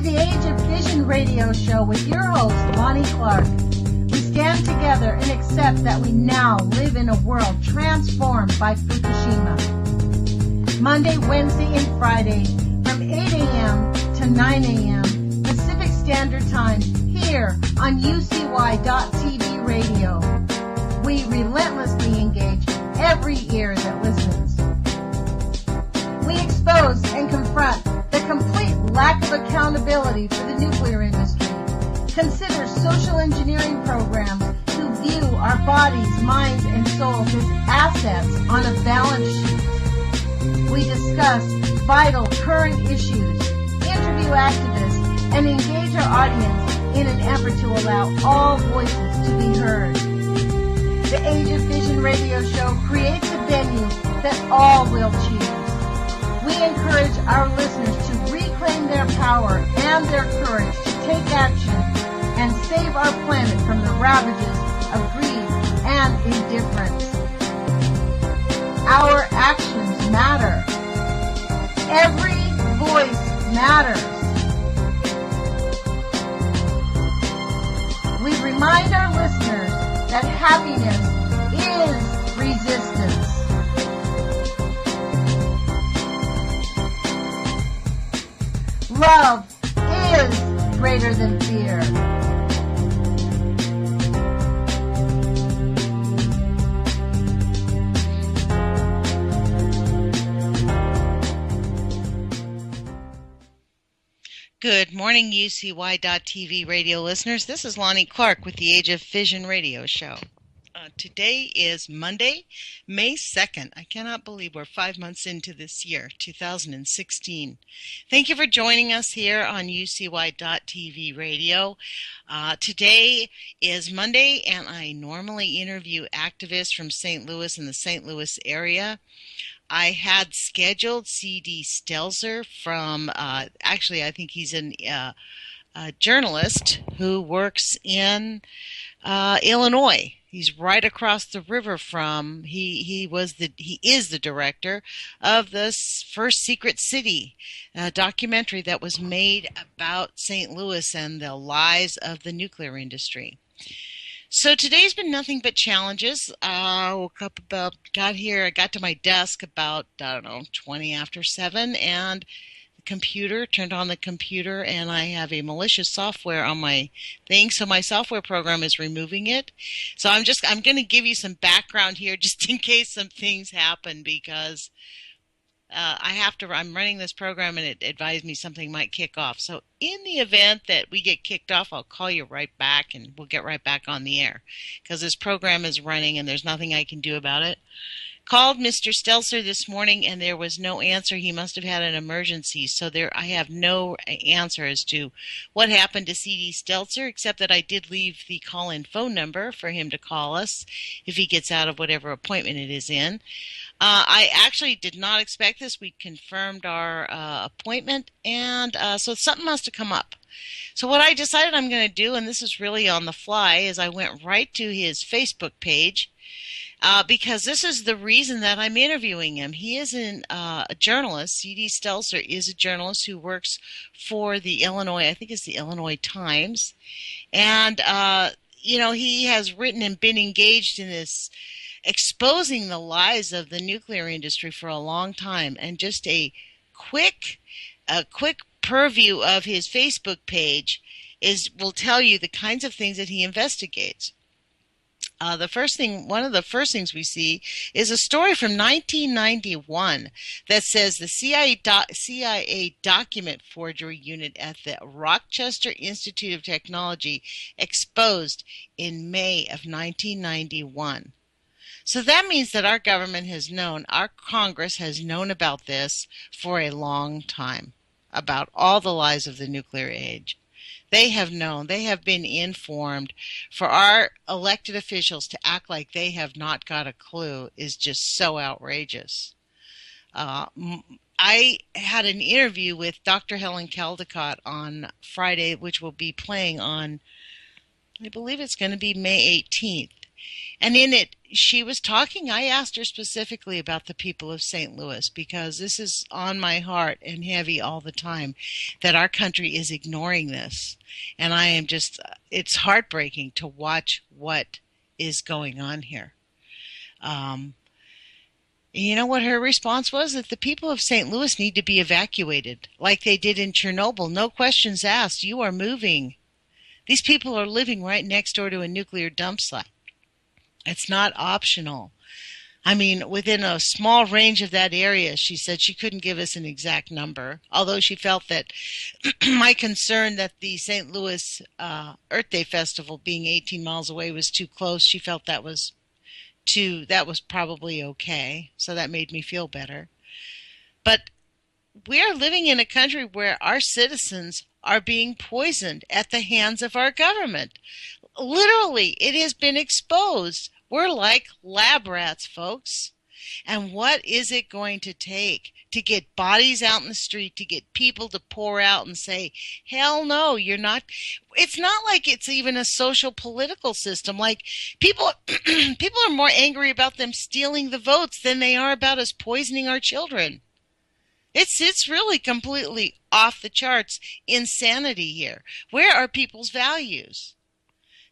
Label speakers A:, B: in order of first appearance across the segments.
A: the Age of Fission radio show with your host, Lonnie Clark. We stand together and accept that we now live in a world transformed by Fukushima. Monday, Wednesday, and Friday from 8 a.m. to 9 a.m. Pacific Standard Time here on UCY.TV radio. We relentlessly engage every ear that listens. We expose and confront the complete lack of accountability for the nuclear industry. Consider social engineering programs who view our bodies, minds, and souls as assets on a balance sheet. We discuss vital current issues, interview activists, and engage our audience in an effort to allow all voices to be heard. The Age of Fission radio show creates a venue that all will choose. We encourage our listeners to reclaim their power and their courage to take action and save our planet from the ravages of greed and indifference. Our actions matter. Every voice matters. We remind our listeners that happiness is resistance. Love is greater than fear.
B: Good morning, UCY.TV radio listeners. This is Lonnie Clark with the Age of Fission radio show. Today is Monday, May 2nd. I cannot believe we're 5 months into this year, 2016. Thank you for joining us here on UCY.TV radio. Today is Monday, and I normally interview activists from St. Louis and the St. Louis area. I had scheduled C.D. Stelzer from, actually I think he's a journalist who works in Illinois. He's right across the river from, he is the director of the first Secret City documentary that was made about St. Louis and the lies of the nuclear industry. So today's been nothing but challenges. Woke up I got to my desk about, 20 after 7, and turned on the computer, and I have a malicious software on my thing, so my software program is removing it. So I'm going to give you some background here just in case some things happen, because I'm running this program and it advised me something might kick off. So in the event that we get kicked off, I'll call you right back and we'll get right back on the air, because this program is running and there's nothing I can do about it. Called Mr. Stelzer this morning and there was no answer. He must have had an emergency. So I have no answer as to what happened to C.D. Stelzer, except that I did leave the call-in phone number for him to call us if he gets out of whatever appointment it is in. I actually did not expect this. We confirmed our appointment, and so something must have come up. So what I decided I'm going to do, and this is really on the fly, is I went right to his Facebook page, because this is the reason that I'm interviewing him. He is a journalist. C.D. Stelzer is a journalist who works for the Illinois, I think it's the Illinois Times. And, he has written and been engaged in this, exposing the lies of the nuclear industry for a long time. And just a quick purview of his Facebook page will tell you the kinds of things that he investigates. One of the first things we see is a story from 1991 that says the CIA document forgery unit at the Rochester Institute of Technology exposed in May of 1991. So that means that our government our Congress has known about this for a long time, about all the lies of the nuclear age. They have known, they have been informed. For our elected officials to act like they have not got a clue is just so outrageous. I had an interview with Dr. Helen Caldicott on Friday, which will be playing on, I believe it's going to be May 18th. And in it, she was talking. I asked her specifically about the people of St. Louis because this is on my heart and heavy all the time that our country is ignoring this. And I am just, it's heartbreaking to watch what is going on here. You know what her response was? That the people of St. Louis need to be evacuated like they did in Chernobyl. No questions asked. You are moving. These people are living right next door to a nuclear dump site. It's not optional. I mean, within a small range of that area, she said she couldn't give us an exact number, although she felt that my concern that the St. Louis Earth Day Festival being 18 miles away was too close. She felt that was probably okay. So that made me feel better. But we are living in a country where our citizens are being poisoned at the hands of our government. Literally, it has been exposed. We're like lab rats, folks. And what is it going to take to get bodies out in the street, to get people to pour out and say, hell no, you're not. It's not like it's even a social political system. Like people are more angry about them stealing the votes than they are about us poisoning our children. It's really completely off the charts insanity here. Where are people's values?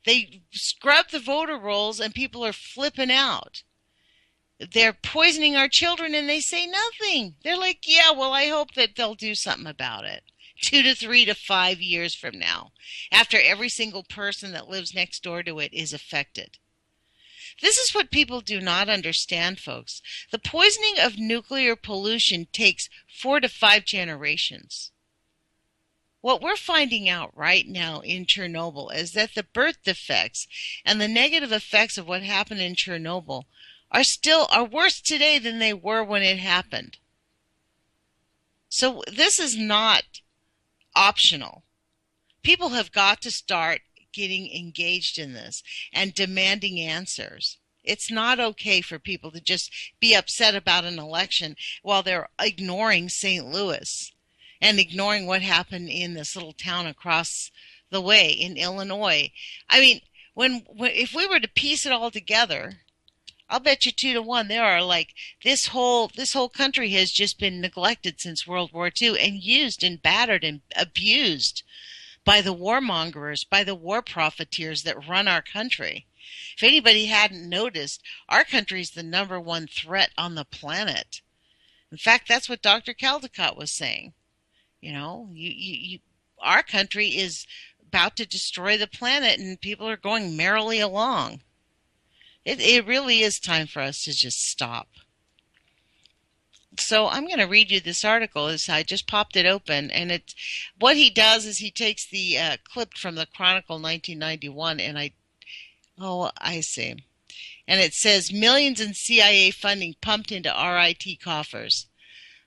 B: They scrub the voter rolls and people are flipping out. They're poisoning our children and they say nothing. They're like, yeah, well, I hope that they'll do something about it. 2 to 3 to 5 years from now, after every single person that lives next door to it is affected. This is what people do not understand, folks. The poisoning of nuclear pollution takes 4 to 5 generations. What we're finding out right now in Chernobyl is that the birth defects and the negative effects of what happened in Chernobyl are worse today than they were when it happened. So this is not optional. People have got to start getting engaged in this and demanding answers. It's not okay for people to just be upset about an election while they're ignoring St. Louis and ignoring what happened in this little town across the way in Illinois. I mean, if we were to piece it all together, I'll bet you 2 to 1 there are like this whole country has just been neglected since World War II and used and battered and abused by the warmongers, by the war profiteers that run our country. If anybody hadn't noticed, our country is the #1 threat on the planet. In fact, that's what Dr. Caldecott was saying. You know, our country is about to destroy the planet and people are going merrily along. It really is time for us to just stop. So I'm going to read you this article as I just popped it open. And what he does is he takes the clip from the Chronicle 1991 and I see. And it says, millions in CIA funding pumped into RIT coffers.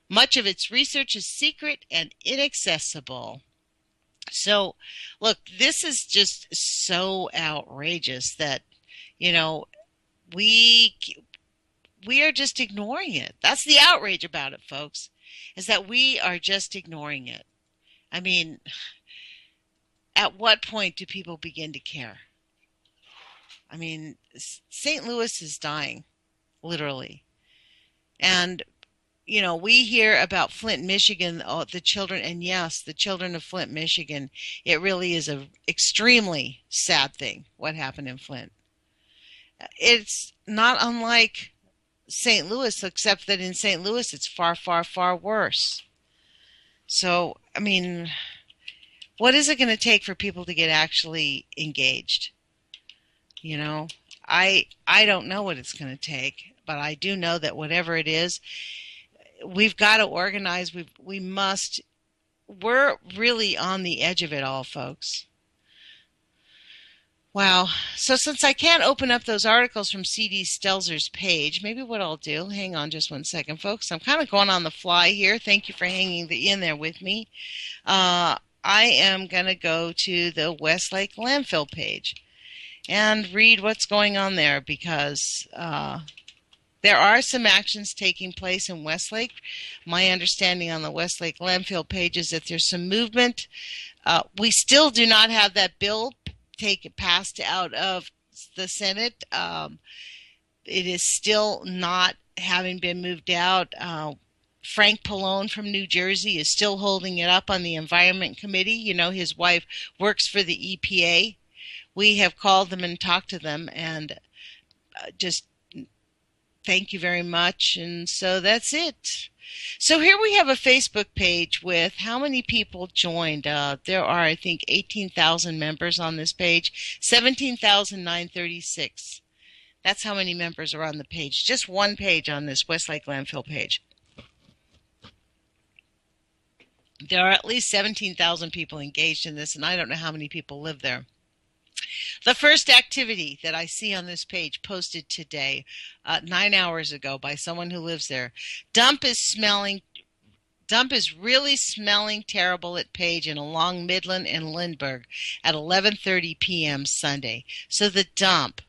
B: Much of its research is secret and inaccessible. So, look, this is just so outrageous that, you know, we are just ignoring it. That's the outrage about it, folks, is that we are just ignoring it. I mean, at what point do people begin to care? I mean, St. Louis is dying, literally. And you know, we hear about Flint, Michigan, the children, and yes, the children of Flint, Michigan. It really is an extremely sad thing, what happened in Flint. It's not unlike St. Louis, except that in St. Louis, it's far, far, far worse. So, I mean, what is it going to take for people to get actually engaged? You know, I don't know what it's going to take, but I do know that whatever it is, we've got to organize. We're really on the edge of it all, folks. Wow. So since I can't open up those articles from C.D. Stelzer's page, maybe what I'll do, hang on just one second, folks. I'm kind of going on the fly here. Thank you for hanging in there with me. I am going to go to the Westlake landfill page and read what's going on there because there are some actions taking place in Westlake. My understanding on the Westlake landfill page is that there's some movement. We still do not have that bill passed out of the Senate. It is still not having been moved out. Frank Pallone from New Jersey is still holding it up on the Environment Committee. You know, his wife works for the EPA. We have called them and talked to them, and just thank you very much. And so that's it. So here we have a Facebook page with how many people joined. There are, I think, 18,000 members on this page, 17,936. That's how many members are on the page. Just one page on this Westlake landfill page. There are at least 17,000 people engaged in this, and I don't know how many people live there. The first activity that I see on this page posted today, 9 hours ago, by someone who lives there. Dump is really smelling terrible at Page and along Midland and Lindbergh at 11:30 p.m. Sunday. So the dump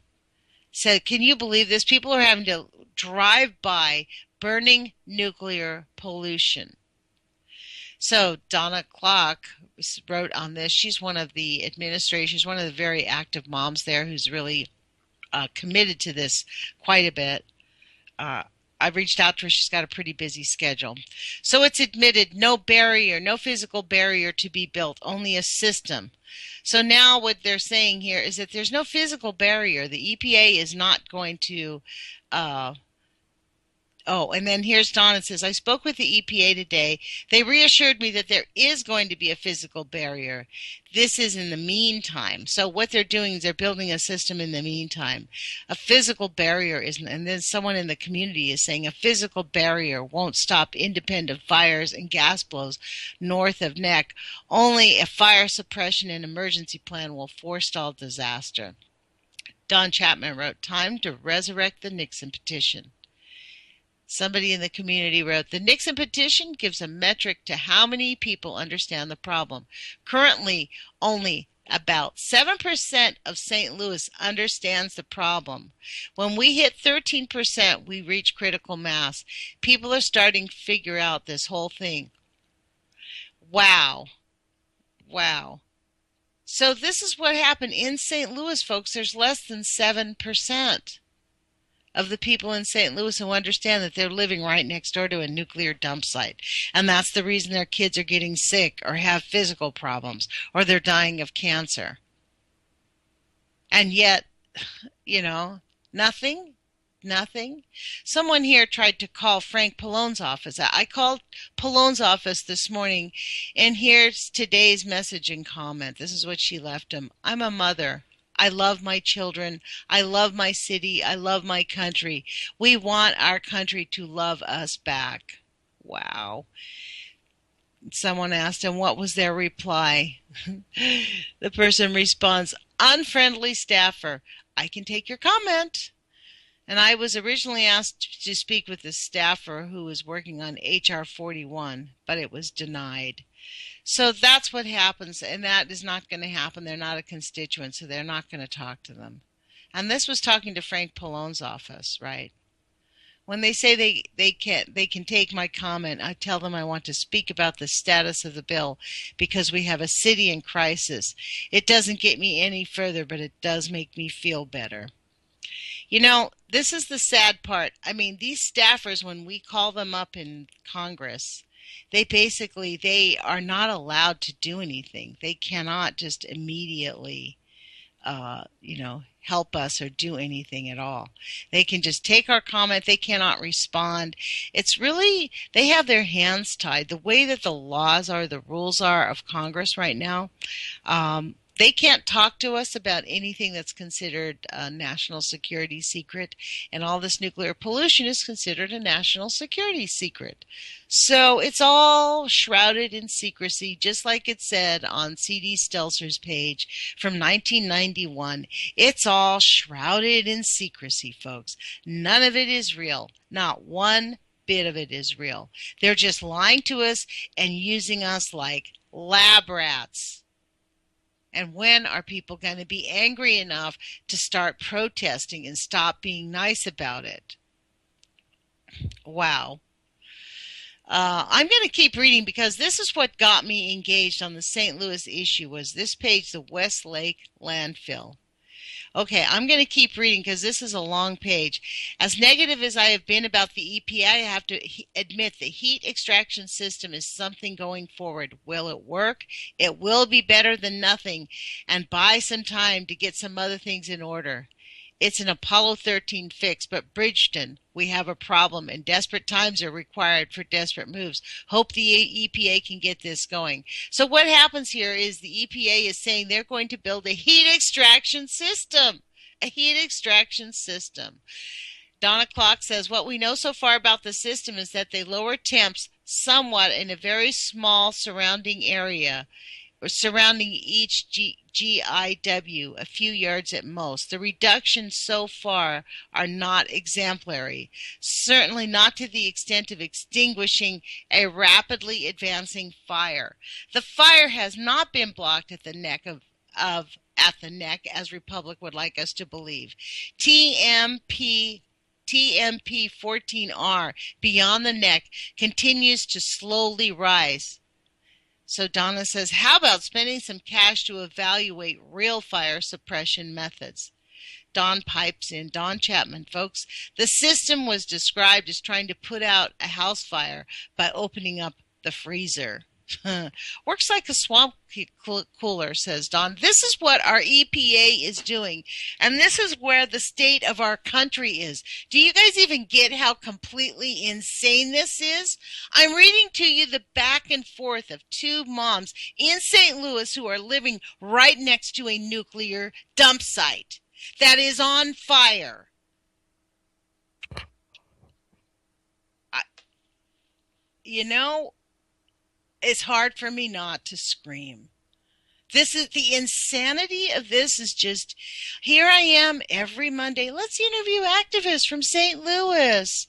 B: said, can you believe this? People are having to drive by burning nuclear pollution. So Donna Clark wrote on this. She's one of the administrators. She's one of the very active moms there who's really committed to this quite a bit. I've reached out to her. She's got a pretty busy schedule. So it's admitted no barrier, no physical barrier to be built, only a system. So now what they're saying here is that there's no physical barrier. The EPA is not going to and then here's Don. It says, I spoke with the EPA today. They reassured me that there is going to be a physical barrier. This is in the meantime. So what they're doing is they're building a system in the meantime. A physical barrier isn't, and then someone in the community is saying a physical barrier won't stop independent fires and gas blows north of Neck. Only a fire suppression and emergency plan will forestall disaster. Don Chapman wrote, time to resurrect the Nixon petition. Somebody in the community wrote, the Nixon petition gives a metric to how many people understand the problem. Currently, only about 7% of St. Louis understands the problem. When we hit 13%, we reach critical mass. People are starting to figure out this whole thing. Wow. Wow. So this is what happened in St. Louis, folks. There's less than 7% of the people in St. Louis who understand that they're living right next door to a nuclear dump site. And that's the reason their kids are getting sick or have physical problems or they're dying of cancer. And yet, you know, nothing. Someone here tried to call Frank Pallone's office. I called Pallone's office this morning, and here's today's message and comment. This is what she left him. I'm a mother. I love my children. I love my city. I love my country. We want our country to love us back. Wow. Someone asked him what was their reply. The person responds, unfriendly staffer. I can take your comment. And I was originally asked to speak with the staffer who was working on HR 41, but it was denied. So that's what happens, and that is not going to happen. They're not a constituent, so they're not going to talk to them. And this was talking to Frank Pallone's office, right? When they say they can take my comment, I tell them I want to speak about the status of the bill because we have a city in crisis. It doesn't get me any further, but it does make me feel better. You know, this is the sad part. I mean, these staffers, when we call them up in Congress, they are not allowed to do anything. They cannot just immediately, help us or do anything at all. They can just take our comment. They cannot respond. It's really, they have their hands tied. The way that the laws are, the rules are of Congress right now, they can't talk to us about anything that's considered a national security secret, and all this nuclear pollution is considered a national security secret. So it's all shrouded in secrecy, just like it said on C.D. Stelzer's page from 1991. It's all shrouded in secrecy, folks. None of it is real. Not one bit of it is real. They're just lying to us and using us like lab rats. And when are people going to be angry enough to start protesting and stop being nice about it? Wow. I'm going to keep reading because this is what got me engaged on the St. Louis issue was this page, the Westlake landfill. Okay, I'm going to keep reading because this is a long page. As negative as I have been about the EPA, I have to admit the heat extraction system is something going forward. Will it work? It will be better than nothing, and buy some time to get some other things in order. It's an Apollo 13 fix, but Bridgeton, we have a problem, and desperate times are required for desperate moves. Hope the EPA can get this going. So what happens here is the EPA is saying they're going to build a heat extraction system. A heat extraction system. Donna Clock says, what we know so far about the system is that they lower temps somewhat in a very small surrounding area, or surrounding each GIW, a few yards at most. The reductions so far are not exemplary, certainly not to the extent of extinguishing a rapidly advancing fire. The fire has not been blocked at the neck at the neck, as Republic would like us to believe. TMP 14R, beyond the neck, continues to slowly rise. So Donna says, how about spending some cash to evaluate real fire suppression methods? Don pipes in, Don Chapman, folks, the system was described as trying to put out a house fire by opening up the freezer. Works like a swamp cooler, says Don. This is what our EPA is doing, and this is where the state of our country is. Do you guys even get how completely insane this is? I'm reading to you the back and forth of two moms in St. Louis who are living right next to a nuclear dump site that is on fire. It's hard for me not to scream. This is the insanity of this is just, here I am every Monday. Let's interview activists from St. Louis.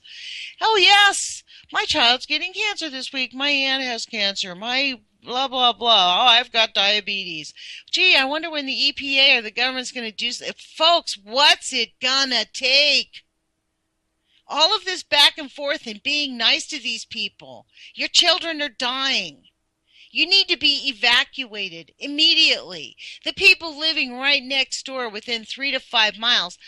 B: Oh, yes, my child's getting cancer this week. My aunt has cancer. My blah, blah, blah. Oh, I've got diabetes. Gee, I wonder when the EPA or the government's going to do something. Folks, what's it going to take? All of this back and forth and being nice to these people. Your children are dying. You need to be evacuated immediately. The people living right next door within 3 to 5 miles.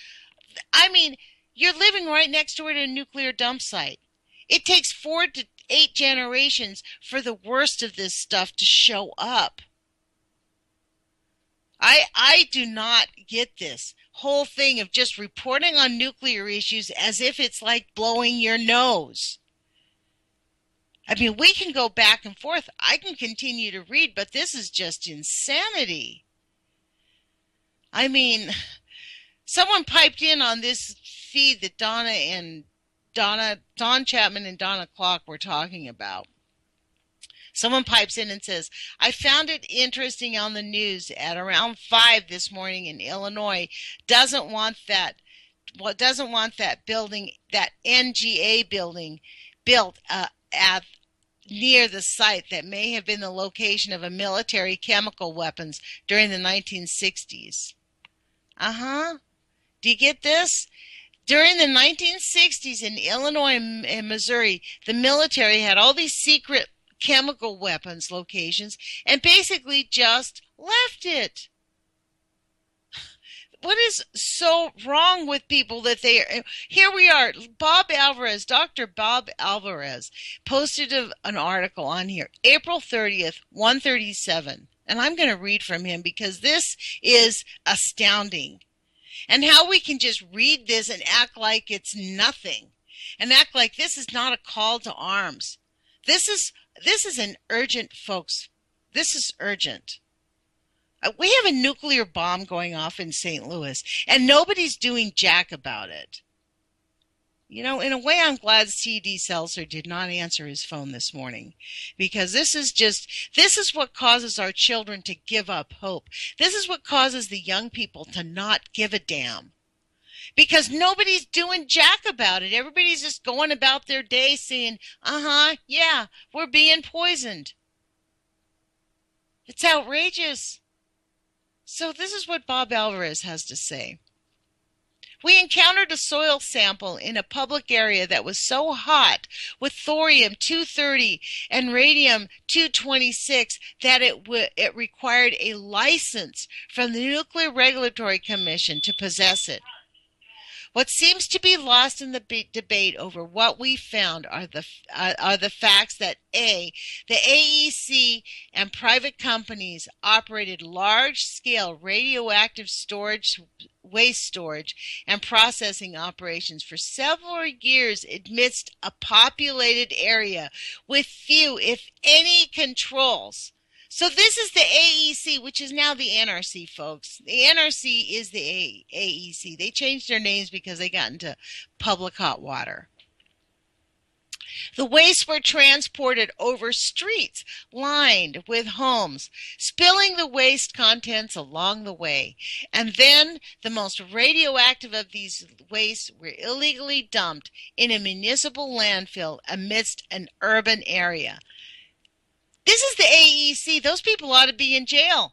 B: I mean, you're living right next door to a nuclear dump site. It takes 4 to 8 generations for the worst of this stuff to show up. I do not get this whole thing of just reporting on nuclear issues as if it's like blowing your nose. I mean, we can go back and forth. I can continue to read, but this is just insanity. I mean, someone piped in on this feed that Don Chapman and Donna Clock were talking about. Someone pipes in and says, I found it interesting on the news at around 5 this morning in Illinois. Doesn't want that building, that NGA building built at near the site that may have been the location of a military chemical weapons during the 1960s. Do you get this? During the 1960s in Illinois and Missouri, the military had all these secret chemical weapons locations and basically just left it. What is so wrong with people that they are? Here we are. Dr. Bob Alvarez posted an article on here, April 30th, 137. And I'm going to read from him because this is astounding. And how we can just read this and act like it's nothing. And act like this is not a call to arms. This is an urgent, folks. This is urgent. We have a nuclear bomb going off in St. Louis, and nobody's doing jack about it. You know, in a way, I'm glad C.D. Seltzer did not answer his phone this morning, because this is what causes our children to give up hope. This is what causes the young people to not give a damn. Because nobody's doing jack about it. Everybody's just going about their day saying, yeah, we're being poisoned. It's outrageous. So this is what Bob Alvarez has to say. We encountered a soil sample in a public area that was so hot with thorium-230 and radium-226 that it required a license from the Nuclear Regulatory Commission to possess it. What seems to be lost in the debate over what we found are the facts that A, the AEC and private companies operated large-scale radioactive waste storage and processing operations for several years amidst a populated area with few, if any, controls. So this is the AEC, which is now the NRC, folks. The NRC is the AEC. They changed their names because they got into public hot water. The wastes were transported over streets lined with homes, spilling the waste contents along the way. And then the most radioactive of these wastes were illegally dumped in a municipal landfill amidst an urban area. This is the AEC. Those people ought to be in jail.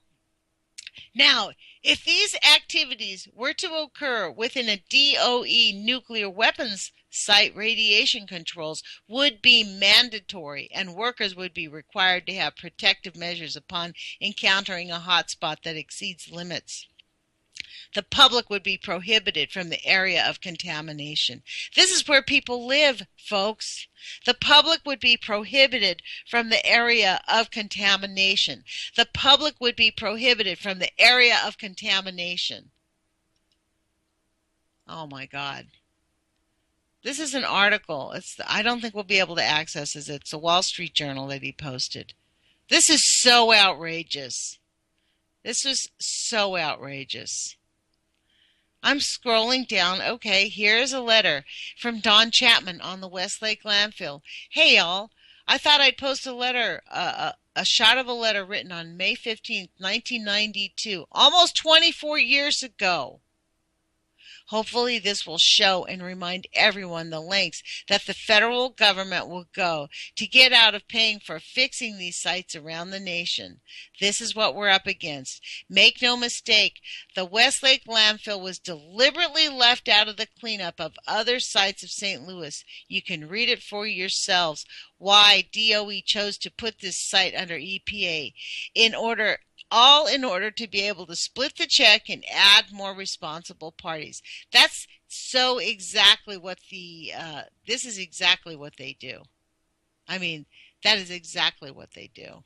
B: Now, if these activities were to occur within a DOE nuclear weapons site, radiation controls would be mandatory, and workers would be required to have protective measures upon encountering a hotspot that exceeds limits. The public would be prohibited from the area of contamination. This is where people live, folks. The public would be prohibited from the area of contamination. The public would be prohibited from the area of contamination. Oh my God. This is an article. I don't think we'll be able to access it. It's the Wall Street Journal that he posted. This is so outrageous. This was so outrageous. I'm scrolling down. Okay, here's a letter from Don Chapman on the Westlake landfill. Hey, y'all. I thought I'd post a letter, a shot of a letter written on May 15th, 1992, almost 24 years ago. Hopefully this will show and remind everyone the lengths that the federal government will go to get out of paying for fixing these sites around the nation. This is what we're up against. Make no mistake, the Westlake landfill was deliberately left out of the cleanup of other sites of St. Louis. You can read it for yourselves why DOE chose to put this site under EPA in order to be able to split the check and add more responsible parties. That's so exactly what this is exactly what they do. I mean, that is exactly what they do.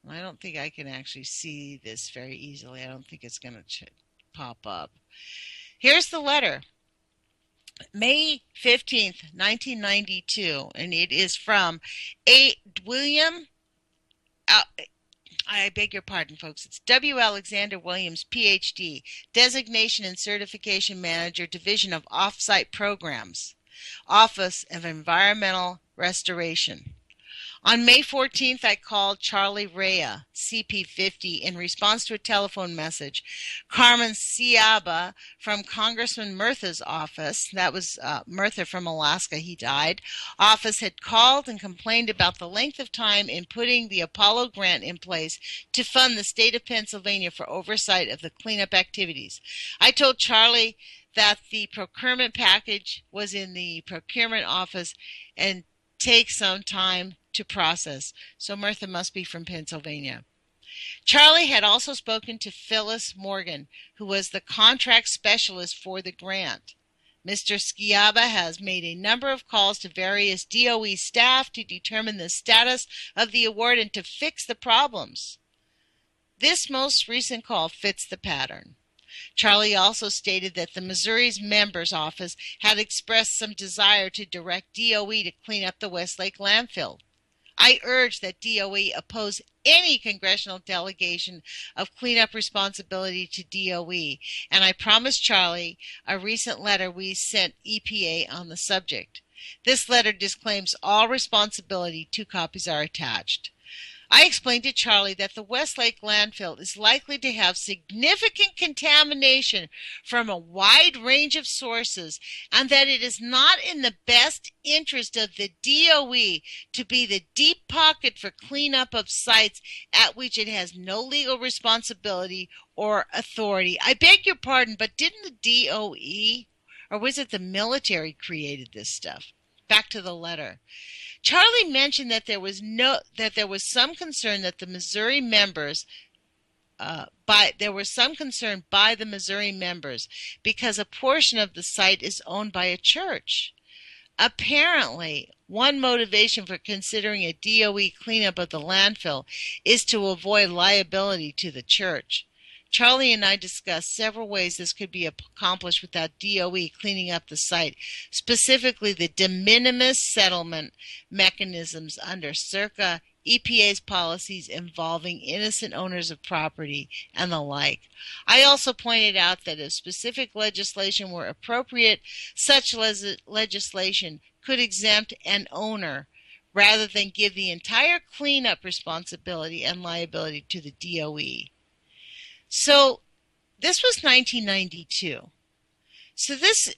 B: I don't think I can actually see this very easily. I don't think it's going to pop up. Here's the letter. May 15th, 1992, and it is from William... I beg your pardon, folks. It's W. Alexander Williams, Ph.D., Designation and Certification Manager, Division of Off-Site Programs, Office of Environmental Restoration. On May 14th, I called Charlie Rea, CP50, in response to a telephone message. Carmen Ciaba from Congressman Murtha's office, that was Murtha from Alaska, he died, office had called and complained about the length of time in putting the Apollo grant in place to fund the state of Pennsylvania for oversight of the cleanup activities. I told Charlie that the procurement package was in the procurement office and take some time to process. So Murtha must be from Pennsylvania. Charlie had also spoken to Phyllis Morgan, who was the contract specialist for the grant. Mr. Sciaba has made a number of calls to various DOE staff to determine the status of the award and to fix the problems. This most recent call fits the pattern. Charlie also stated that the Missouri's member's office had expressed some desire to direct DOE to clean up the Westlake landfill. I urge that DOE oppose any congressional delegation of cleanup responsibility to DOE, and I promised Charlie a recent letter we sent EPA on the subject. This letter disclaims all responsibility. 2 copies are attached. I explained to Charlie that the Westlake landfill is likely to have significant contamination from a wide range of sources and that it is not in the best interest of the DOE to be the deep pocket for cleanup of sites at which it has no legal responsibility or authority. I beg your pardon, but didn't the DOE, or was it the military, created this stuff? Back to the letter. Charlie mentioned that there was some concern that the Missouri members by the Missouri members because a portion of the site is owned by a church. Apparently, one motivation for considering a DOE cleanup of the landfill is to avoid liability to the church. Charlie and I discussed several ways this could be accomplished without DOE cleaning up the site, specifically the de minimis settlement mechanisms under CERCA, EPA's policies involving innocent owners of property, and the like. I also pointed out that if specific legislation were appropriate, such legislation could exempt an owner rather than give the entire cleanup responsibility and liability to the DOE. So this was 1992. So this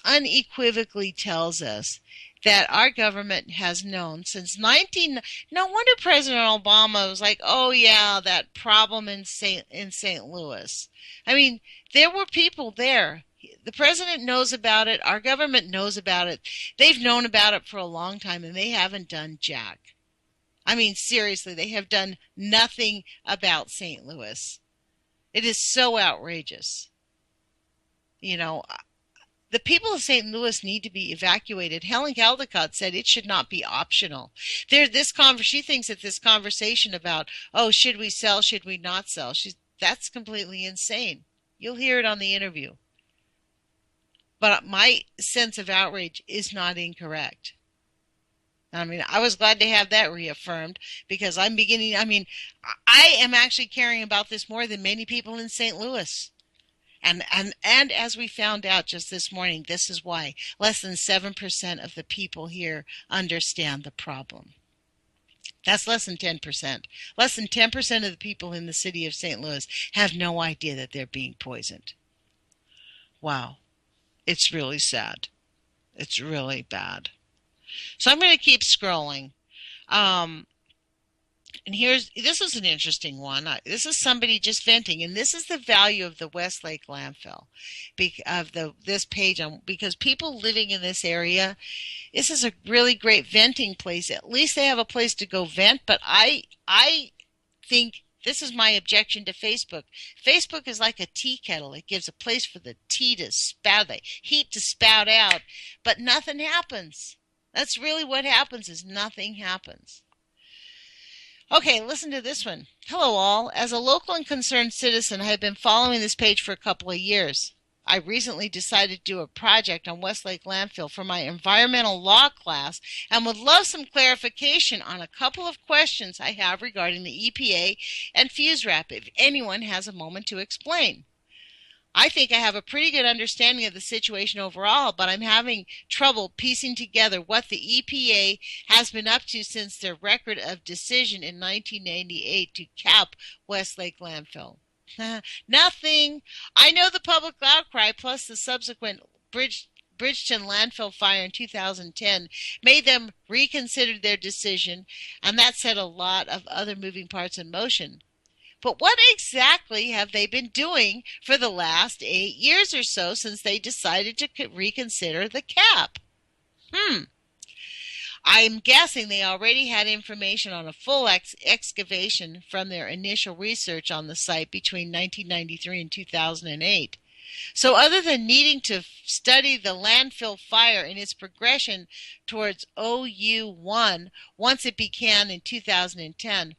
B: unequivocally tells us that our government has known since no wonder President Obama was like, oh yeah, that problem in St. Louis. I mean, there were people there. The president knows about it. Our government knows about it. They've known about it for a long time, and they haven't done jack. I mean, seriously, they have done nothing about St. Louis. It is so outrageous. You know, the people of St. Louis need to be evacuated. Helen Caldecott said it should not be optional. She thinks that this conversation about, oh, should we sell, should we not sell, that's completely insane. You'll hear it on the interview. But my sense of outrage is not incorrect. I mean, I was glad to have that reaffirmed because I am actually caring about this more than many people in St. Louis. And as we found out just this morning, this is why less than 7% of the people here understand the problem. That's less than 10%. Less than 10% of the people in the city of St. Louis have no idea that they're being poisoned. Wow. It's really sad. It's really bad. So I'm going to keep scrolling. And this is an interesting one. This is somebody just venting, and this is the value of the Westlake landfill, this page, because people living in this area, this is a really great venting place. At least they have a place to go vent, but I think this is my objection to Facebook. Facebook is like a tea kettle. It gives a place for the tea to spout, the heat to spout out, but nothing happens. That's really what happens, is nothing happens. Okay, listen to this one. Hello all. As a local and concerned citizen, I have been following this page for a couple of years. I recently decided to do a project on Westlake Landfill for my environmental law class and would love some clarification on a couple of questions I have regarding the EPA and fuse wrap, if anyone has a moment to explain. I think I have a pretty good understanding of the situation overall, but I'm having trouble piecing together what the EPA has been up to since their record of decision in 1998 to cap Westlake landfill. Nothing. I know the public outcry plus the subsequent Bridgeton landfill fire in 2010 made them reconsider their decision, and that set a lot of other moving parts in motion. But what exactly have they been doing for the last 8 years or so since they decided to reconsider the cap? I'm guessing they already had information on a full excavation from their initial research on the site between 1993 and 2008. So other than needing to study the landfill fire and its progression towards OU1 once it began in 2010,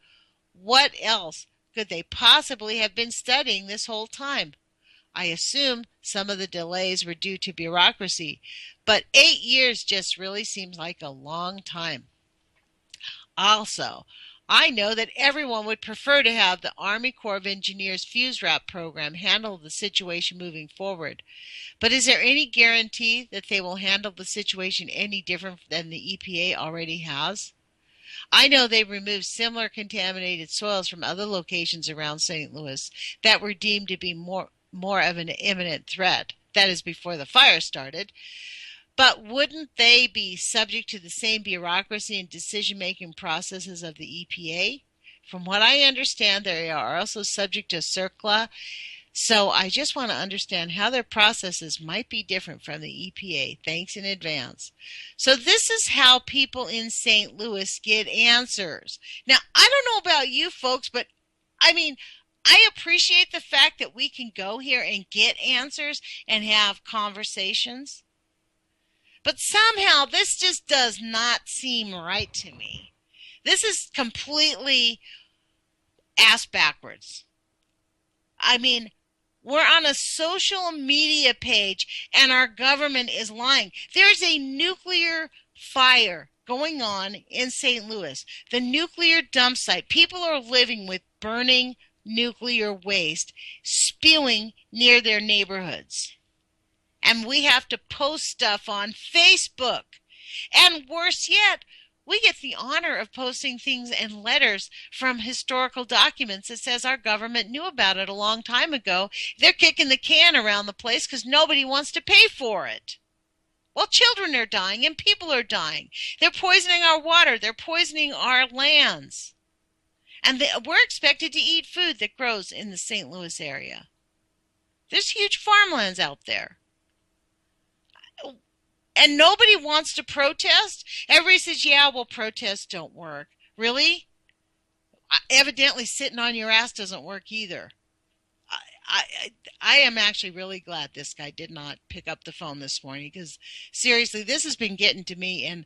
B: what else could they possibly have been studying this whole time? I assume some of the delays were due to bureaucracy, but 8 years just really seems like a long time. Also, I know that everyone would prefer to have the Army Corps of Engineers fuse wrap program handle the situation moving forward. But is there any guarantee that they will handle the situation any different than the EPA already has? I know they removed similar contaminated soils from other locations around St. Louis that were deemed to be more of an imminent threat. That is before the fire started. But wouldn't they be subject to the same bureaucracy and decision-making processes of the EPA? From what I understand, they are also subject to CERCLA. So I just want to understand how their processes might be different from the EPA. Thanks in advance. So this is how people in St. Louis get answers. Now, I don't know about you folks, but I mean, I appreciate the fact that we can go here and get answers and have conversations. But somehow this just does not seem right to me. This is completely ass backwards. I mean, we're on a social media page and our government is lying. There's a nuclear fire going on in St. Louis, the nuclear dump site. People are living with burning nuclear waste spewing near their neighborhoods. And we have to post stuff on Facebook. And worse yet, we get the honor of posting things in letters from historical documents that says our government knew about it a long time ago. They're kicking the can around the place because nobody wants to pay for it. Well, children are dying and people are dying. They're poisoning our water. They're poisoning our lands. And we're expected to eat food that grows in the St. Louis area. There's huge farmlands out there. And nobody wants to protest? Everybody says, yeah, well, protests don't work. Really? Evidently, sitting on your ass doesn't work either. I am actually really glad this guy did not pick up the phone this morning because, seriously, this has been getting to me. And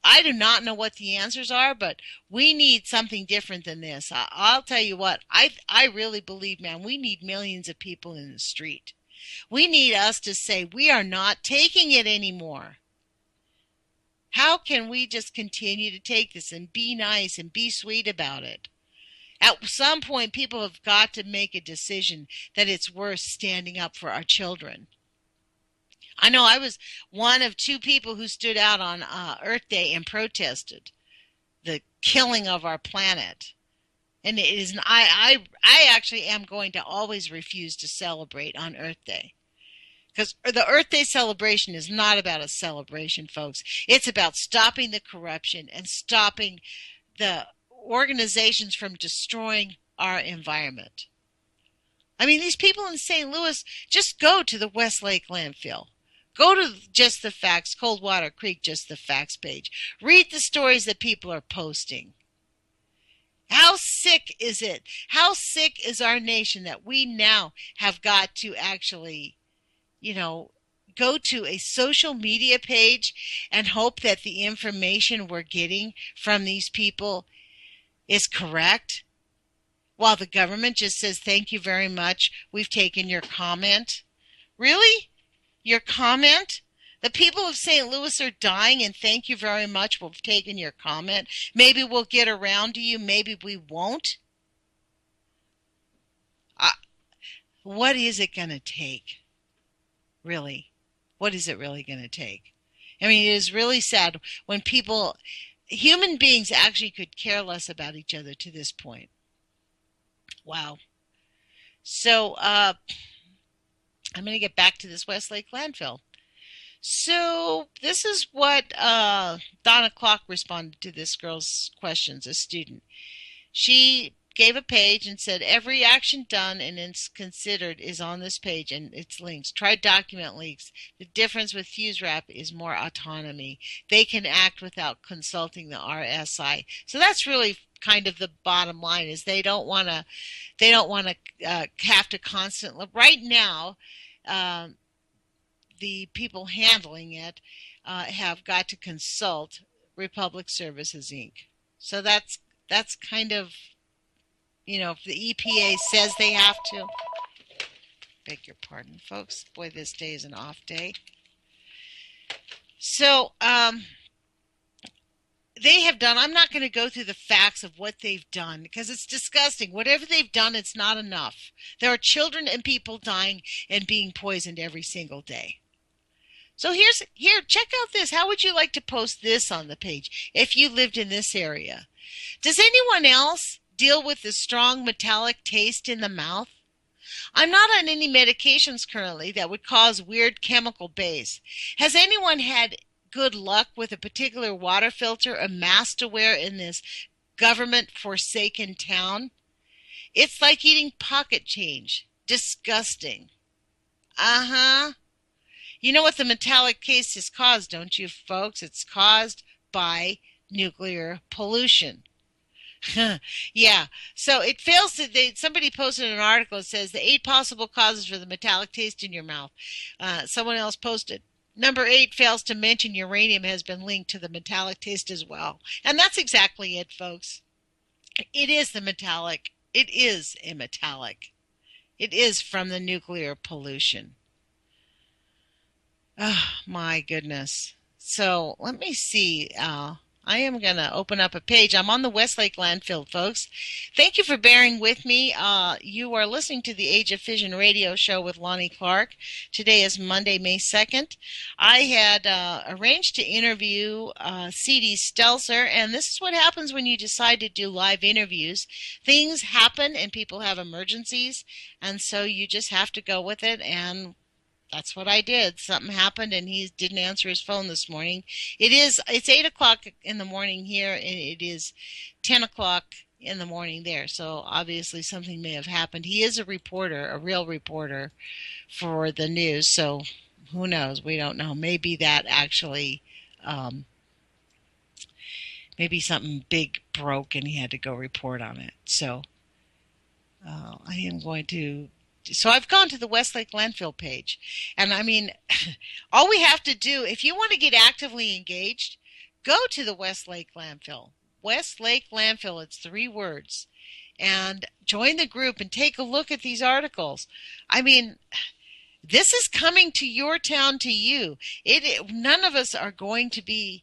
B: I do not know what the answers are, but we need something different than this. I'll tell you what, I really believe, man, we need millions of people in the street. We need us to say we are not taking it anymore. How can we just continue to take this and be nice and be sweet about it? At some point, people have got to make a decision that it's worth standing up for our children. I know I was one of two people who stood out on Earth Day and protested the killing of our planet. And it is, I actually am going to always refuse to celebrate on Earth Day. Because the Earth Day celebration is not about a celebration, folks. It's about stopping the corruption and stopping the organizations from destroying our environment. I mean, these people in St. Louis, just go to the Westlake landfill. Go to Just the Facts, Coldwater Creek, Just the Facts page. Read the stories that people are posting. How sick is it? How sick is our nation that we now have got to actually, go to a social media page and hope that the information we're getting from these people is correct, while the government just says, thank you very much, we've taken your comment? Really? Your comment? The people of St. Louis are dying, and thank you very much, we've taken your comment. Maybe we'll get around to you, maybe we won't. What is it going to take? Really? What is it really going to take? I mean, it is really sad when human beings actually could care less about each other to this point. Wow. So, I'm going to get back to this Westlake landfill. So, this is what Donna Clock responded to this girl's questions, a student. She gave a page and said, every action done and it's considered is on this page and it's links. Try document leaks. The difference with Fuse Wrap is more autonomy. They can act without consulting the RSI. So that's really kind of the bottom line, is they don't want to have to constantly, right now, the people handling it have got to consult Republic Services, Inc. So that's kind of, if the EPA says they have to. Beg your pardon, folks. Boy, this day is an off day. So, they have done, I'm not going to go through the facts of what they've done because it's disgusting. Whatever they've done, it's not enough. There are children and people dying and being poisoned every single day. So check out this. How would you like to post this on the page if you lived in this area? Does anyone else deal with the strong metallic taste in the mouth? I'm not on any medications currently that would cause weird chemical base. Has anyone had good luck with a particular water filter or mask to wear in this government-forsaken town? It's like eating pocket change. Disgusting. Uh-huh. You know what the metallic taste is caused, don't you, folks? It's caused by nuclear pollution. Yeah. So it fails to. Somebody posted an article that says the 8 possible causes for the metallic taste in your mouth. Someone else posted. Number 8 fails to mention uranium has been linked to the metallic taste as well. And that's exactly it, folks. It is the metallic. It is a metallic. It is from the nuclear pollution. Oh, my goodness. So let me see. I am going to open up a page. I'm on the Westlake landfill, folks. Thank you for bearing with me. You are listening to the Age of Fission radio show with Lonnie Clark. Today is Monday, May 2nd. I had arranged to interview C.D. Stelzer, and this is what happens when you decide to do live interviews. Things happen and people have emergencies, and so you just have to go with it, and that's what I did. Something happened, and he didn't answer his phone this morning. It's 8 o'clock in the morning here, and it is 10 o'clock in the morning there. So obviously something may have happened. He is a reporter, a real reporter for the news. So who knows? We don't know. Maybe that actually, maybe something big broke, and he had to go report on it. So I am going to. So I've gone to the Westlake landfill page, and I mean, all we have to do, if you want to get actively engaged, go to the Westlake landfill. Westlake landfill, it's 3 words, and join the group and take a look at these articles. I mean, this is coming to your town, to you. None of us are going to be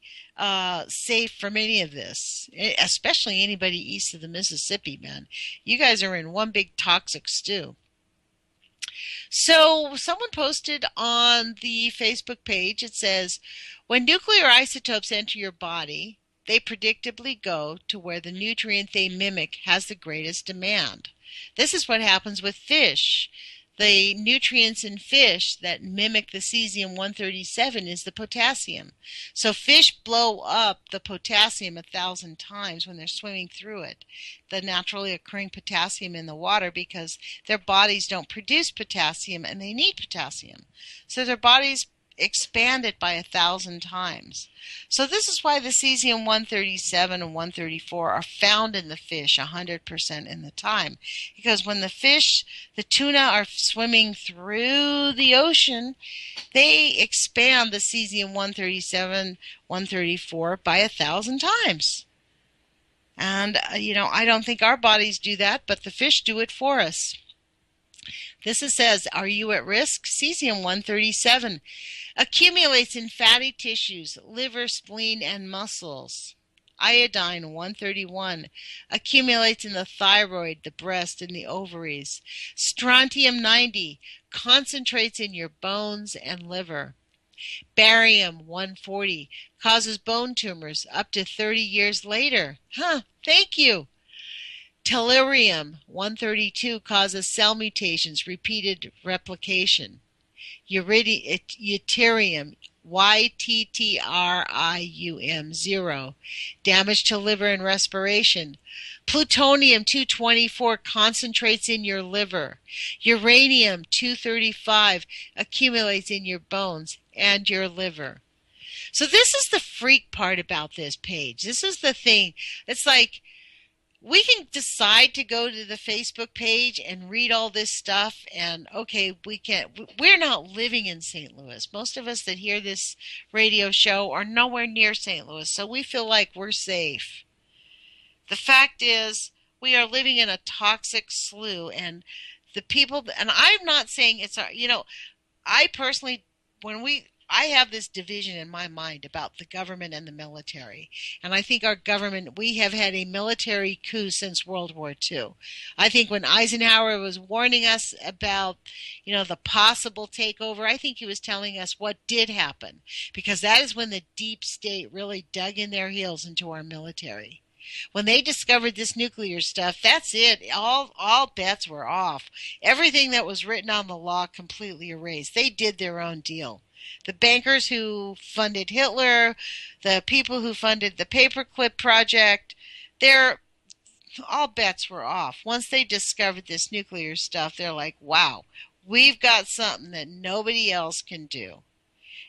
B: safe from any of this, especially anybody east of the Mississippi, man. You guys are in one big toxic stew. So someone posted on the Facebook page, it says, when nuclear isotopes enter your body, they predictably go to where the nutrient they mimic has the greatest demand. This is what happens with fish. The nutrients in fish that mimic the cesium-137 is the potassium. So fish blow up the potassium 1,000 times when they're swimming through it, the naturally occurring potassium in the water, because their bodies don't produce potassium and they need potassium. So their bodies expand it by 1,000 times. So this is why the cesium-137 and 134 are found in the fish 100% in the time. Because when the fish, the tuna, are swimming through the ocean, they expand the cesium-137, 134 by 1,000 times. And, I don't think our bodies do that, but the fish do it for us. This says, are you at risk? Cesium-137 accumulates in fatty tissues, liver, spleen, and muscles. Iodine-131 accumulates in the thyroid, the breast, and the ovaries. Strontium-90 concentrates in your bones and liver. Barium-140 causes bone tumors up to 30 years later. Thank you. Tellurium-132 causes cell mutations, repeated replication. Yttrium, Yttrium 0, damage to liver and respiration. Plutonium-224 concentrates in your liver. Uranium-235 accumulates in your bones and your liver. So this is the freak part about this page. This is the thing. It's like, we can decide to go to the Facebook page and read all this stuff, and okay, we're not living in St. Louis. Most of us that hear this radio show are nowhere near St. Louis, so we feel like we're safe. The fact is, we are living in a toxic slough, and the people, and I'm not saying it's our, I personally, when we I have this division in my mind about the government and the military. And I think our government, we have had a military coup since World War II. I think when Eisenhower was warning us about, the possible takeover, I think he was telling us what did happen, because that is when the deep state really dug in their heels into our military. When they discovered this nuclear stuff, that's it. All bets were off. Everything that was written on the law completely erased. They did their own deal. The bankers who funded Hitler, the people who funded the Paperclip Project, all bets were off. Once they discovered this nuclear stuff, they're like, wow, we've got something that nobody else can do.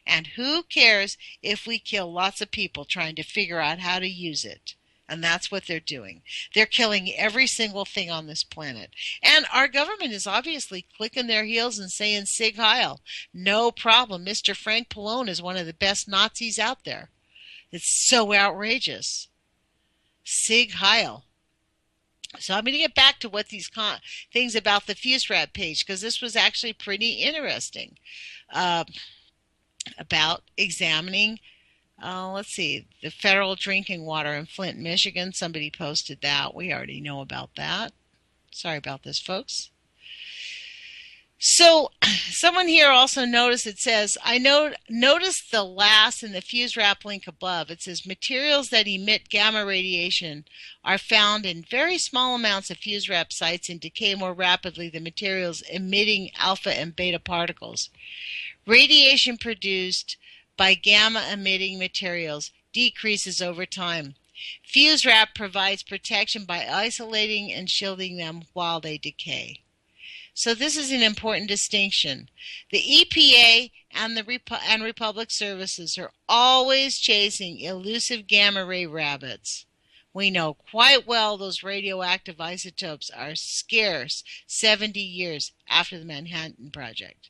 B: And who cares if we kill lots of people trying to figure out how to use it? And that's what they're doing. They're killing every single thing on this planet. And our government is obviously clicking their heels and saying, Sig Heil, no problem. Mr. Frank Pallone is one of the best Nazis out there. It's so outrageous. Sig Heil. So I'm going to get back to what these things about the FuseRap page, because this was actually pretty interesting, about examining let's see, the federal drinking water in Flint, Michigan. Somebody posted that. We already know about that. Sorry about this, folks. So someone here also noticed, it says, noticed the last in the FuseRap link above. It says materials that emit gamma radiation are found in very small amounts of FuseRap sites and decay more rapidly than materials emitting alpha and beta particles. Radiation produced by gamma-emitting materials decreases over time. FuseRap provides protection by isolating and shielding them while they decay. So this is an important distinction. The EPA and Republic Services are always chasing elusive gamma ray rabbits. We know quite well those radioactive isotopes are scarce 70 years after the Manhattan Project.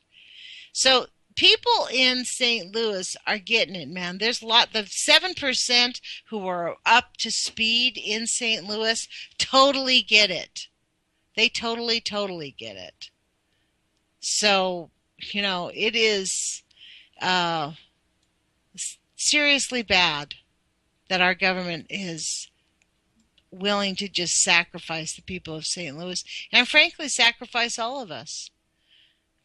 B: So people in St. Louis are getting it, man. There's the 7% who are up to speed in St. Louis totally get it. They totally get it. So, it is seriously bad that our government is willing to just sacrifice the people of St. Louis, and frankly sacrifice all of us.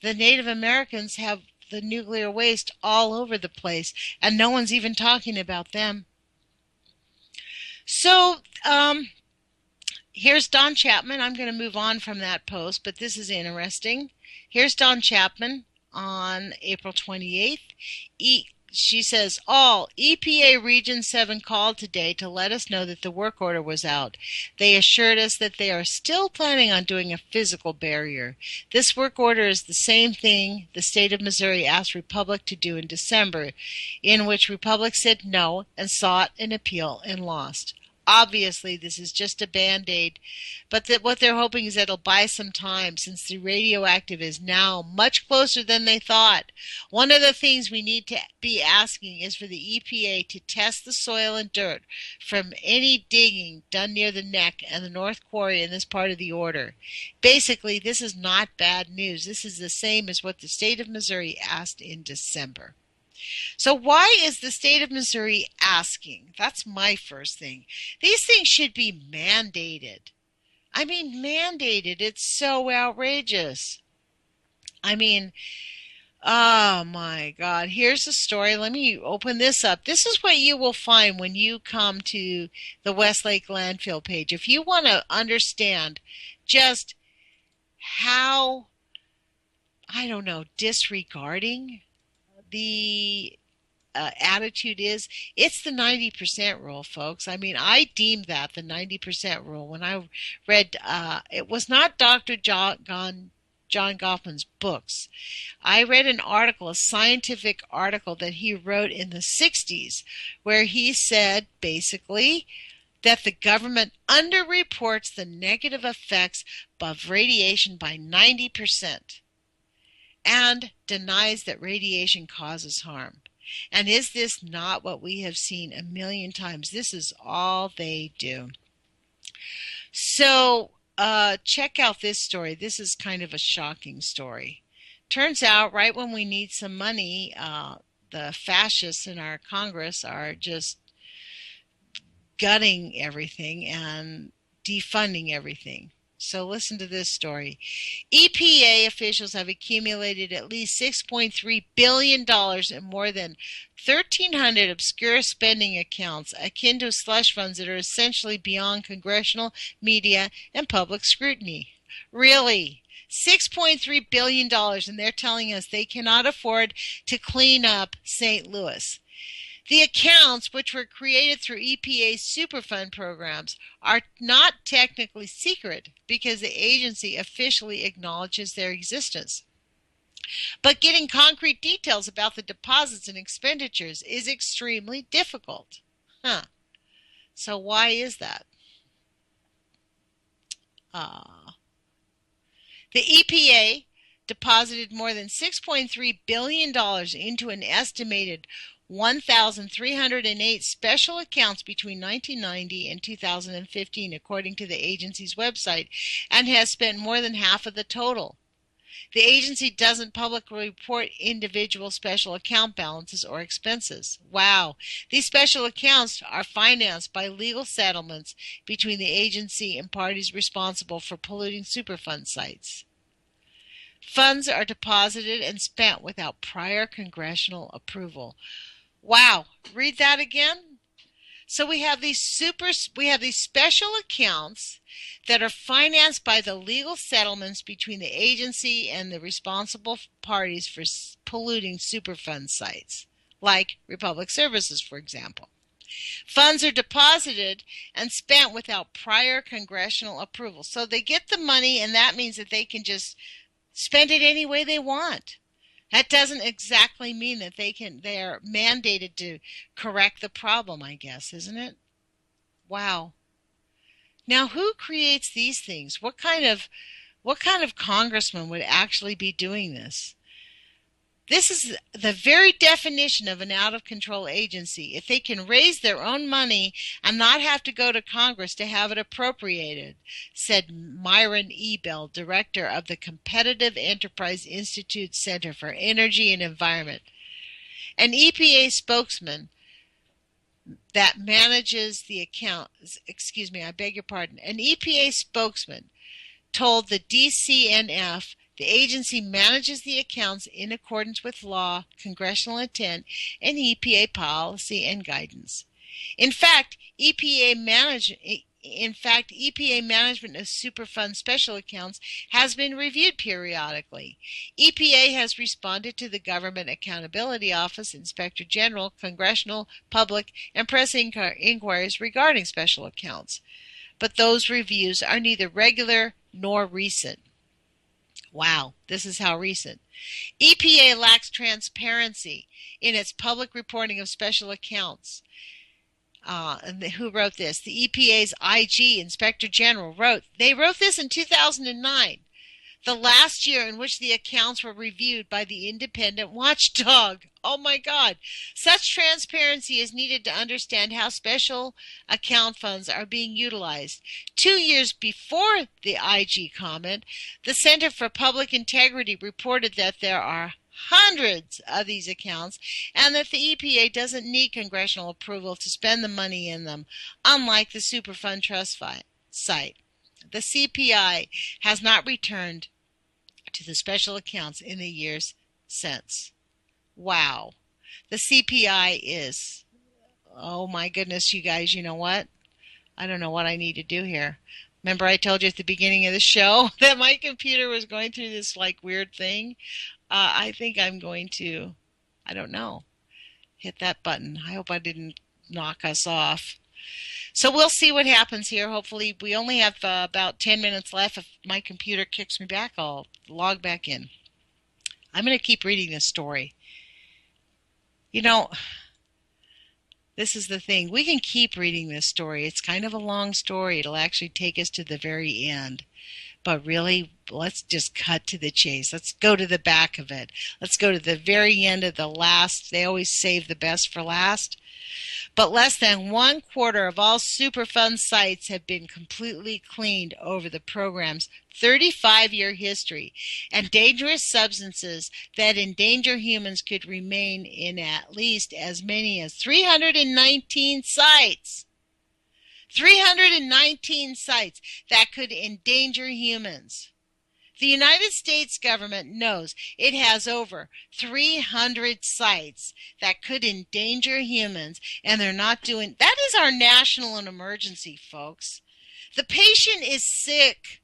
B: The Native Americans have the nuclear waste all over the place, and no one's even talking about them. So here's Don Chapman. I'm going to move on from that post, but this is interesting. Here's Don Chapman on April 28th. She says, all EPA Region 7 called today to let us know that the work order was out. They assured us that they are still planning on doing a physical barrier. This work order is the same thing the state of Missouri asked Republic to do in December, in which Republic said no and sought an appeal and lost. Obviously, this is just a Band-Aid, but what they're hoping is that it'll buy some time, since the radioactive is now much closer than they thought. One of the things we need to be asking is for the EPA to test the soil and dirt from any digging done near the neck and the North Quarry in this part of the order. Basically, this is not bad news. This is the same as what the state of Missouri asked in December. So why is the state of Missouri asking? That's my first thing. These things should be mandated. I mean, mandated. It's so outrageous. I mean, oh my God. Here's the story. Let me open this up. This is what you will find when you come to the Westlake landfill page. If you want to understand just how, disregarding the attitude is, it's the 90% rule, folks. I mean, I deemed that the 90% rule when I read, it was not Dr. John Goffman's books. I read an article, a scientific article that he wrote in the 60s, where he said basically that the government underreports the negative effects of radiation by 90%. And denies that radiation causes harm. And is this not what we have seen a million times? This is all they do. So check out this story. This is kind of a shocking story. Turns out right when we need some money, the fascists in our Congress are just gutting everything and defunding everything. So listen to this story. EPA officials have accumulated at least $6.3 billion in more than 1,300 obscure spending accounts akin to slush funds that are essentially beyond congressional, media, and public scrutiny. Really? $6.3 billion, and they're telling us they cannot afford to clean up St. Louis. The accounts, which were created through EPA's Superfund programs, are not technically secret because the agency officially acknowledges their existence. But getting concrete details about the deposits and expenditures is extremely difficult. So why is that? The EPA deposited more than $6.3 billion into an estimated 1,308 special accounts between 1990 and 2015, according to the agency's website, and has spent more than half of the total. The agency doesn't publicly report individual special account balances or expenses. Wow. These special accounts are financed by legal settlements between the agency and parties responsible for polluting Superfund sites. Funds are deposited and spent without prior congressional approval. Wow, read that again. So we have these special accounts that are financed by the legal settlements between the agency and the responsible parties for polluting Superfund sites, like Republic Services, for example. Funds are deposited and spent without prior congressional approval. So they get the money, and that means that they can just spend it any way they want. That doesn't exactly mean that they are mandated to correct the problem, I guess, isn't it? Wow. Now, who creates these things? What kind of congressman would actually be doing this? This is the very definition of an out-of-control agency. If they can raise their own money and not have to go to Congress to have it appropriated, said Myron Ebell, director of the Competitive Enterprise Institute Center for Energy and Environment. An EPA spokesman that manages the account, an EPA spokesman told the DCNF the agency manages the accounts in accordance with law, congressional intent, and EPA policy and guidance. In fact, EPA management of Superfund special accounts has been reviewed periodically. EPA has responded to the Government Accountability Office, Inspector General, congressional, public, and press inquiries regarding special accounts. But those reviews are neither regular nor recent. Wow, this is how recent. EPA lacks transparency in its public reporting of special accounts. And who wrote this? The EPA's IG, Inspector General, wrote this in 2009, the last year in which the accounts were reviewed by the independent watchdog. Oh my God. Such transparency is needed to understand how special account funds are being utilized. 2 years before the IG comment, the Center for Public Integrity reported that there are hundreds of these accounts and that the EPA doesn't need congressional approval to spend the money in them, unlike the Superfund Trust site. The CPI has not returned to the special accounts in the years since. Wow. The CPI is, oh my goodness, you guys, you know what? I don't know what I need to do here. Remember I told you at the beginning of the show that my computer was going through this like weird thing? I think I'm going to, I don't know, hit that button. I hope I didn't knock us off. So we'll see what happens here. Hopefully we only have about 10 minutes left. If my computer kicks me back, I'll log back in. I'm going to keep reading this story. You know, this is the thing. We can keep reading this story. It's kind of a long story. It'll actually take us to the very end. But really, let's just cut to the chase. Let's go to the back of it. Let's go to the very end of the last. They always save the best for last. But less than 1/4 of all Superfund sites have been completely cleaned over the program's 35-year history, and dangerous substances that endanger humans could remain in at least as many as 319 sites. 319 sites that could endanger humans. The United States government knows it has over 300 sites that could endanger humans, and they're not doing. That is our national emergency, folks. The patient is sick.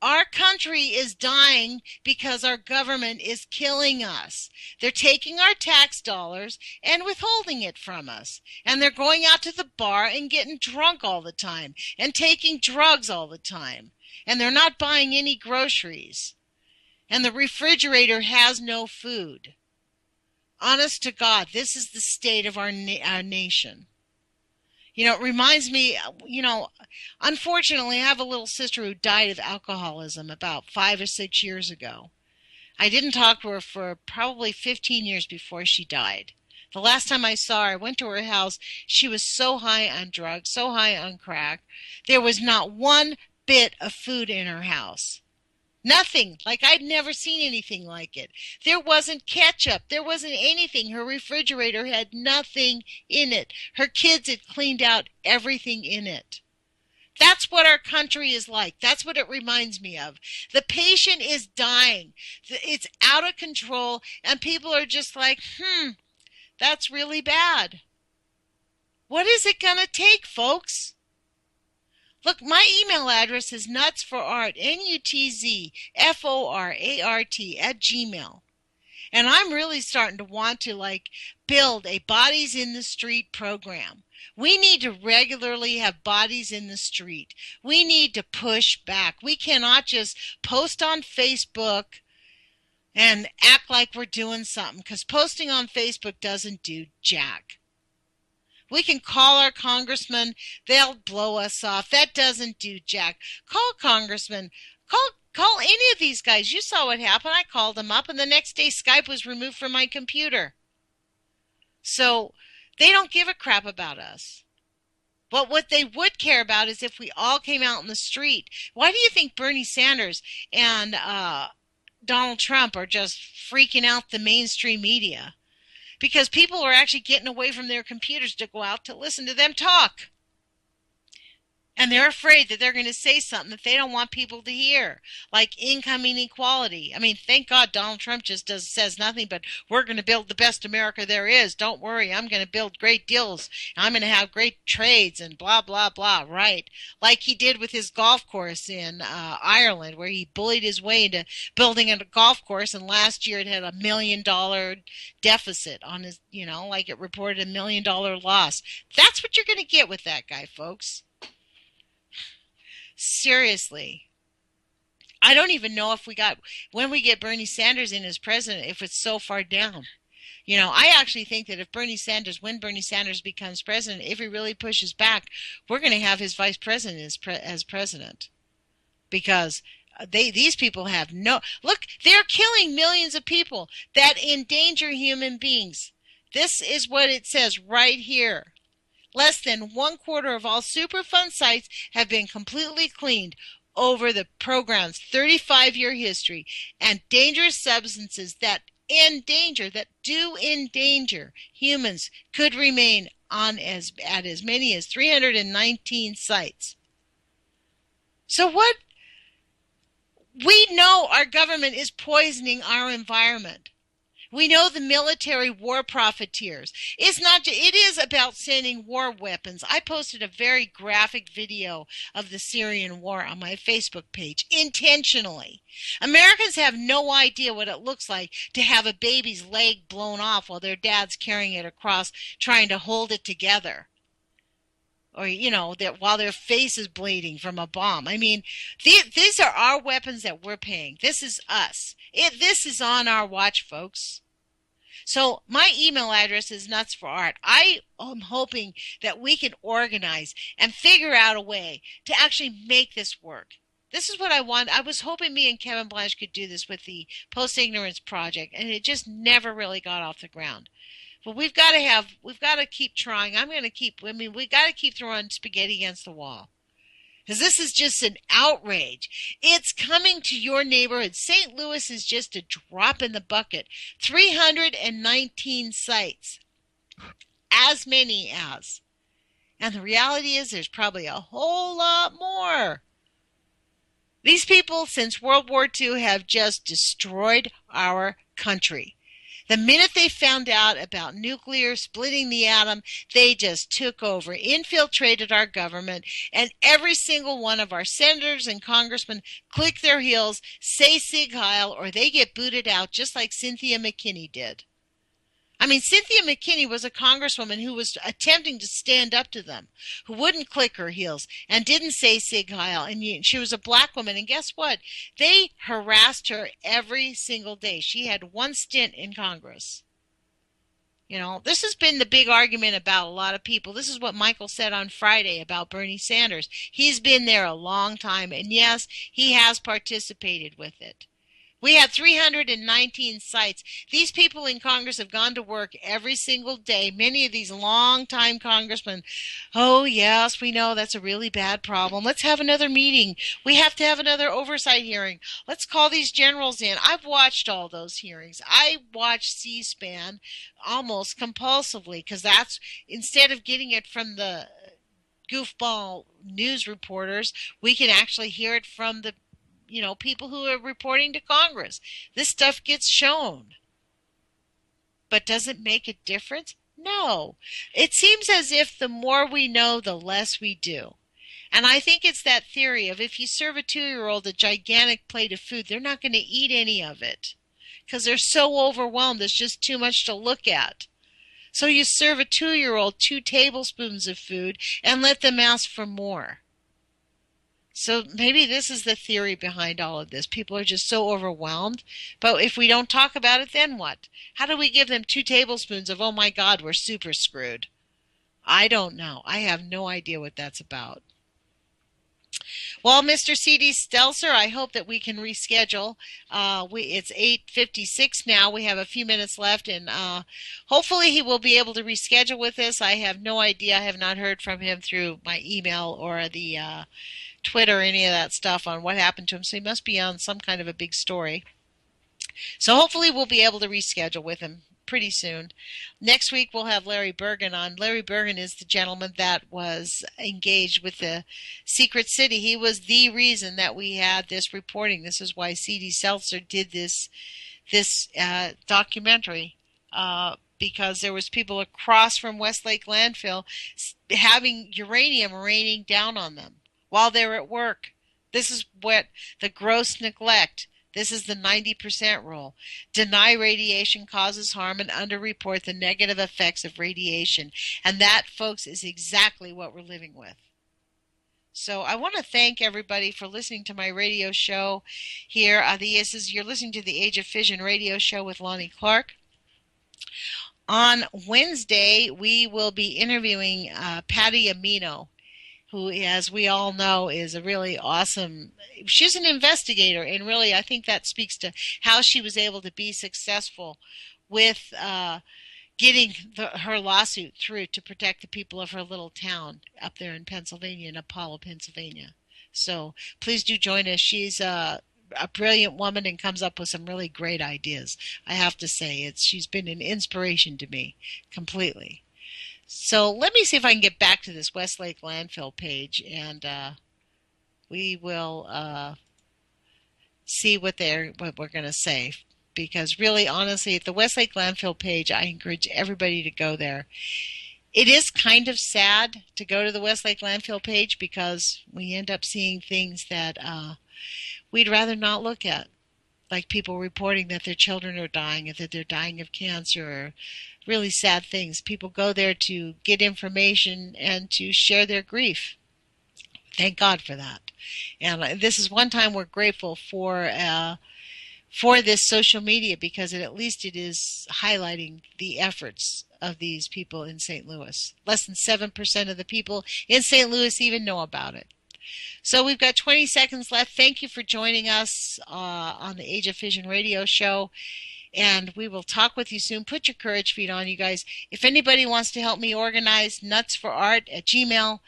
B: Our country is dying because our government is killing us. They're taking our tax dollars and withholding it from us. And they're going out to the bar and getting drunk all the time and taking drugs all the time. And they're not buying any groceries. And the refrigerator has no food. Honest to God, this is the state of our nation. It reminds me, unfortunately, I have a little sister who died of alcoholism about 5 or 6 years ago. I didn't talk to her for probably 15 years before she died. The last time I saw her, I went to her house. She was so high on drugs, so high on crack. There was not one bit of food in her house. Nothing. Like I'd never seen anything like it. There wasn't ketchup. There wasn't anything. Her refrigerator had nothing in it. Her kids had cleaned out everything in it. That's what our country is like. That's what it reminds me of. The patient is dying. It's out of control, and people are just like, that's really bad. What is it going to take, folks? Look, my email address is nutsforart, nutzforart @gmail. And I'm really starting to want to build a Bodies in the Street program. We need to regularly have bodies in the street. We need to push back. We cannot just post on Facebook and act like we're doing something, because posting on Facebook doesn't do jack. We can call our congressman. They'll blow us off. That doesn't do jack. Call congressman. Call any of these guys. You saw what happened. I called them up, and the next day Skype was removed from my computer. So they don't give a crap about us. But what they would care about is if we all came out in the street. Why do you think Bernie Sanders and Donald Trump are just freaking out the mainstream media? Because people are actually getting away from their computers to go out to listen to them talk. And they're afraid that they're going to say something that they don't want people to hear, like income inequality. I mean, thank God Donald Trump just says nothing but, we're going to build the best America there is. Don't worry, I'm going to build great deals. I'm going to have great trades and blah, blah, blah, right? Like he did with his golf course in Ireland, where he bullied his way into building a golf course, and last year it had $1 million deficit on his, like it reported $1 million loss. That's what you're going to get with that guy, folks. Seriously. I don't even know when we get Bernie Sanders in as president, if it's so far down. I actually think that when Bernie Sanders becomes president, if he really pushes back, we're going to have his vice president as president. Because these people have look, they're killing millions of people that endanger human beings. This is what it says right here. Less than 1/4 of all Superfund sites have been completely cleaned over the program's 35-year history, and dangerous substances that do endanger humans could remain at as many as 319 sites. So what? We know our government is poisoning our environment. We know the military war profiteers. It is about sending war weapons. I posted a very graphic video of the Syrian war on my Facebook page, intentionally. Americans have no idea what it looks like to have a baby's leg blown off while their dad's carrying it across, trying to hold it together. Or, while their face is bleeding from a bomb. I mean, these are our weapons that we're paying. This is us. This is on our watch, folks. So my email address is nutsforart. I am hoping that we can organize and figure out a way to actually make this work. This is what I want. I was hoping me and Kevin Blanche could do this with the Post Ignorance Project, and it just never really got off the ground. But we've got to keep trying. We got to keep throwing spaghetti against the wall. Because this is just an outrage. It's coming to your neighborhood. St. Louis is just a drop in the bucket. 319 sites. As many as. And the reality is there's probably a whole lot more. These people, since World War II, have just destroyed our country. The minute they found out about nuclear splitting the atom, they just took over, infiltrated our government, and every single one of our senators and congressmen click their heels, say Sig Heil, or they get booted out just like Cynthia McKinney did. I mean, Cynthia McKinney was a congresswoman who was attempting to stand up to them, who wouldn't click her heels and didn't say Sig Heil. And she was a black woman. And guess what? They harassed her every single day. She had one stint in Congress. You know, this has been the big argument about a lot of people. This is what Michael said on Friday about Bernie Sanders. He's been there a long time. And yes, he has participated with it. We had 319 sites. These people in Congress have gone to work every single day. Many of these long-time congressmen, oh, yes, we know that's a really bad problem. Let's have another meeting. We have to have another oversight hearing. Let's call these generals in. I've watched all those hearings. I watch C-SPAN almost compulsively because that's, instead of getting it from the goofball news reporters, we can actually hear it from the people who are reporting to Congress. This stuff gets shown. But does it make a difference? No. It seems as if the more we know, the less we do. And I think it's that theory of if you serve a 2-year-old a gigantic plate of food, they're not going to eat any of it because they're so overwhelmed. There's just too much to look at. So you serve a 2-year-old 2 tablespoons of food and let them ask for more. So maybe this is the theory behind all of this. People are just so overwhelmed. But if we don't talk about it, then what? How do we give them 2 tablespoons of, oh my God, we're super screwed? I don't know. I have no idea what that's about. Well, Mr. C.D. Stelzer, I hope that we can reschedule. It's 8:56 now. We have a few minutes left, and hopefully he will be able to reschedule with us. I have no idea. I have not heard from him through my email or the Twitter, any of that stuff on what happened to him. So he must be on some kind of a big story. So hopefully we'll be able to reschedule with him pretty soon. Next week we'll have Larry Bergen on. Larry Bergen is the gentleman that was engaged with the Secret City. He was the reason that we had this reporting. This is why C.D. Seltzer did this documentary. Because there was people across from Westlake landfill having uranium raining down on them while they're at work. This is what the gross neglect. This is the 90% rule. Deny radiation causes harm and underreport the negative effects of radiation. And that, folks, is exactly what we're living with. So I want to thank everybody for listening to my radio show here. You're listening to the Age of Fission radio show with Lonnie Clark. On Wednesday, we will be interviewing Patty Amino, who, as we all know, is a really awesome, she's an investigator, and really I think that speaks to how she was able to be successful with getting her lawsuit through to protect the people of her little town up there in Pennsylvania, in Apollo, Pennsylvania. So please do join us. She's a brilliant woman and comes up with some really great ideas. I have to say, she's been an inspiration to me completely. So let me see if I can get back to this Westlake landfill page, and we will see what we're going to say. Because really, honestly, at the Westlake landfill page, I encourage everybody to go there. It is kind of sad to go to the Westlake landfill page because we end up seeing things that we'd rather not look at, like people reporting that their children are dying, or that they're dying of cancer, or really sad things. People go there to get information and to share their grief. Thank God for that. And this is one time we're grateful for this social media, because at least it is highlighting the efforts of these people in St. Louis. Less than 7% of the people in St. Louis even know about it. So we've got 20 seconds left. Thank you for joining us on the Age of Fission radio show. And we will talk with you soon. Put your courage feet on, you guys. If anybody wants to help me organize nutsforart@gmail.com,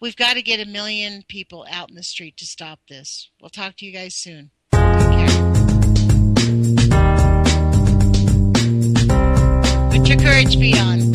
B: we've got to get 1 million people out in the street to stop this. We'll talk to you guys soon. Take care. Put your courage feet on.